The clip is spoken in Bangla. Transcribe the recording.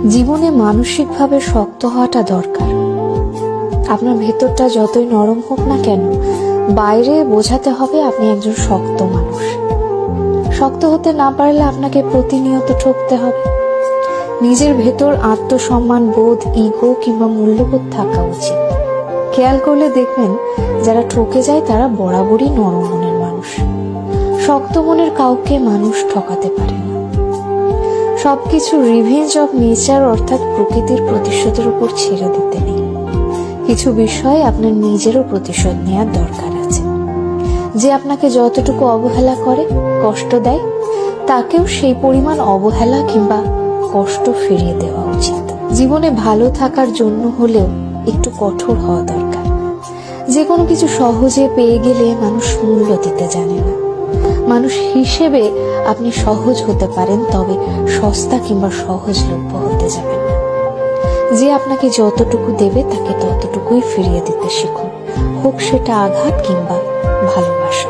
জীবনে মানসিকভাবে শক্ত হওয়াটা দরকার। আপনার ভেতরটা যতই নরম হোক না কেন, বাইরে বোঝাতে হবে আপনি একজন শক্ত মানুষ। শক্ত হতে না পারলে আপনাকে প্রতিনিয়ত ঠকতে হবে। নিজের ভেতর আত্মসম্মান বোধ, ইগো কিংবা মূল্যবোধ থাকা উচিত। খেয়াল করলে দেখবেন যারা ঠকে যায় তারা বরাবরই নরম মনের মানুষ। শক্ত মনের কাউকে মানুষ ঠকাতে পারে না। সবকিছু রিভেঞ্জ অফ নেচার অর্থাৎ প্রকৃতির প্রতিশোধের উপর ছেড়ে দিতে নেই। কিছু বিষয় আপনার নিজেরও প্রতিশোধ নেওয়ার দরকার আছে। যে আপনাকে যতটুকু অবহেলা করে, কষ্ট দেয়, তাকেও সেই পরিমাণ অবহেলা কিংবা কষ্ট ফিরিয়ে দেওয়া উচিত। জীবনে ভালো থাকার জন্য হলেও একটু কঠোর হওয়া দরকার। যে কোনো কিছু সহজে পেয়ে গেলে মানুষ মূল্য দিতে জানে না। মানুষ হিসেবে আপনি সহজ হতে পারেন, তবে সস্তা কিংবা সহজলভ্য হতে যাবেন না। যে আপনাকে যতটুকু দেবে তাকে ততটুকুই ফিরিয়ে দিতে শিখুন, হোক সেটা আঘাত কিংবা ভালোবাসা।